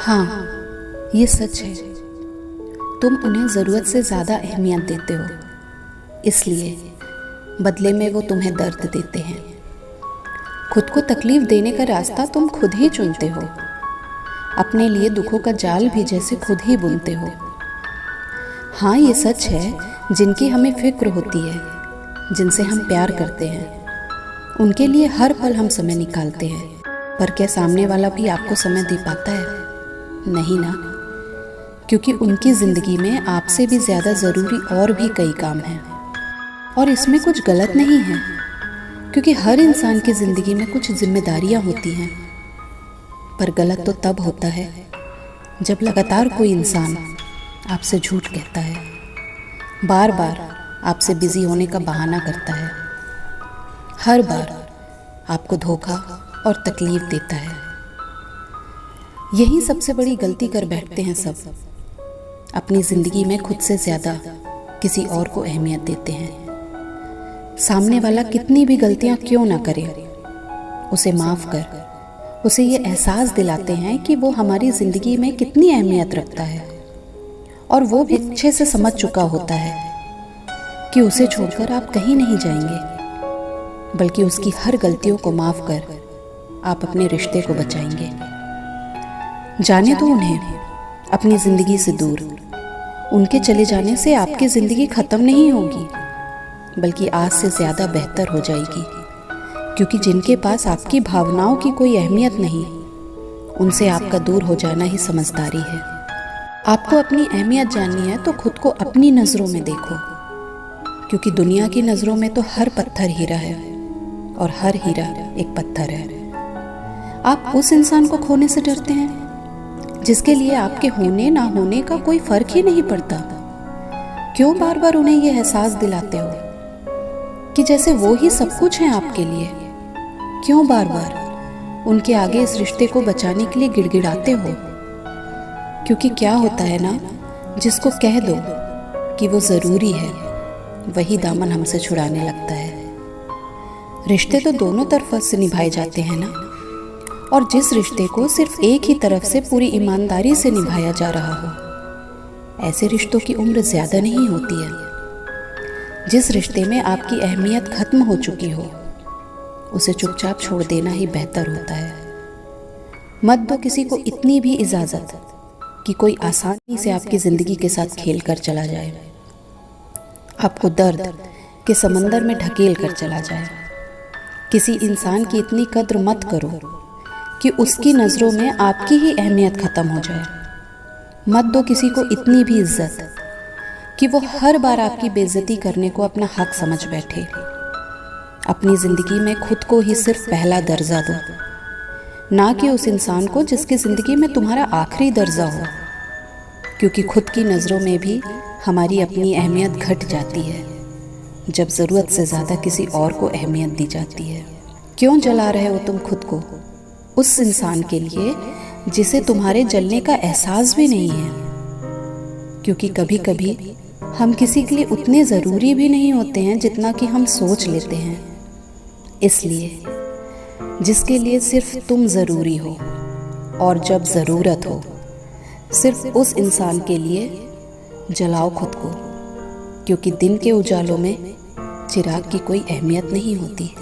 हाँ, ये सच है। तुम उन्हें ज़रूरत से ज़्यादा अहमियत देते हो, इसलिए बदले में वो तुम्हें दर्द देते हैं। खुद को तकलीफ देने का रास्ता तुम खुद ही चुनते हो। अपने लिए दुखों का जाल भी जैसे खुद ही बुनते हो। हाँ, ये सच है, जिनकी हमें फिक्र होती है, जिनसे हम प्यार करते हैं, उनके लिए हर पल हम समय निकालते हैं। पर क्या सामने वाला भी आपको समय दे पाता है? नहीं ना, क्योंकि उनकी ज़िंदगी में आपसे भी ज़्यादा ज़रूरी और भी कई काम हैं। और इसमें कुछ गलत नहीं है, क्योंकि हर इंसान की ज़िंदगी में कुछ जिम्मेदारियां होती हैं। पर गलत तो तब होता है जब लगातार कोई इंसान आपसे झूठ कहता है, बार बार आपसे बिजी होने का बहाना करता है, हर बार आपको धोखा और तकलीफ देता है। यही सबसे बड़ी गलती कर बैठते हैं सब। अपनी ज़िंदगी में खुद से ज़्यादा किसी और को अहमियत देते हैं। सामने वाला कितनी भी गलतियां क्यों ना करे, उसे माफ़ कर उसे ये एहसास दिलाते हैं कि वो हमारी ज़िंदगी में कितनी अहमियत रखता है। और वो भी अच्छे से समझ चुका होता है कि उसे छोड़कर आप कहीं नहीं जाएंगे, बल्कि उसकी हर गलतियों को माफ़ कर आप अपने रिश्ते को बचाएंगे। जाने दो उन्हें अपनी ज़िंदगी से दूर। उनके चले जाने से आपकी ज़िंदगी ख़त्म नहीं होगी, बल्कि आज से ज़्यादा बेहतर हो जाएगी। क्योंकि जिनके पास आपकी भावनाओं की कोई अहमियत नहीं, उनसे आपका दूर हो जाना ही समझदारी है। आपको अपनी अहमियत जाननी है तो खुद को अपनी नज़रों में देखो, क्योंकि दुनिया की नज़रों में तो हर पत्थर हीरा है और हर हीरा एक पत्थर है। आप उस इंसान को खोने से डरते हैं जिसके लिए आपके होने ना होने का कोई फर्क ही नहीं पड़ता। क्यों बार बार उन्हें यह एहसास दिलाते हो कि जैसे वो ही सब कुछ है आपके लिए? क्यों बार बार उनके आगे इस रिश्ते को बचाने के लिए गिड़गिड़ाते हो? क्योंकि क्या होता है ना, जिसको कह दो कि वो ज़रूरी है, वही दामन हमसे छुड़ाने लगता है। रिश्ते तो दोनों तरफ से निभाए जाते हैं ना, और जिस रिश्ते को सिर्फ एक ही तरफ से पूरी ईमानदारी से निभाया जा रहा हो, ऐसे रिश्तों की उम्र ज़्यादा नहीं होती है। जिस रिश्ते में आपकी अहमियत खत्म हो चुकी हो, उसे चुपचाप छोड़ देना ही बेहतर होता है। मत दो किसी को इतनी भी इजाज़त कि कोई आसानी से आपकी ज़िंदगी के साथ खेल कर चला जाए, आपको दर्द के समंदर में ढकेल कर चला जाए। किसी इंसान की इतनी कद्र मत करो कि उसकी नज़रों में आपकी ही अहमियत ख़त्म हो जाए। मत दो किसी को इतनी भी इज्जत कि वो हर बार आपकी बेइज्जती करने को अपना हक समझ बैठे। अपनी ज़िंदगी में खुद को ही सिर्फ पहला दर्जा दो, ना कि उस इंसान को जिसकी ज़िंदगी में तुम्हारा आखिरी दर्जा हो। क्योंकि खुद की नज़रों में भी हमारी अपनी अहमियत घट जाती है जब ज़रूरत से ज़्यादा किसी और को अहमियत दी जाती है। क्यों जला रहे हो तुम खुद को उस इंसान के लिए जिसे तुम्हारे जलने का एहसास भी नहीं है? क्योंकि कभी कभी हम किसी के लिए उतने ज़रूरी भी नहीं होते हैं जितना कि हम सोच लेते हैं। इसलिए जिसके लिए सिर्फ तुम ज़रूरी हो, और जब ज़रूरत हो सिर्फ उस इंसान के लिए जलाओ खुद को, क्योंकि दिन के उजालों में चिराग की कोई अहमियत नहीं होती।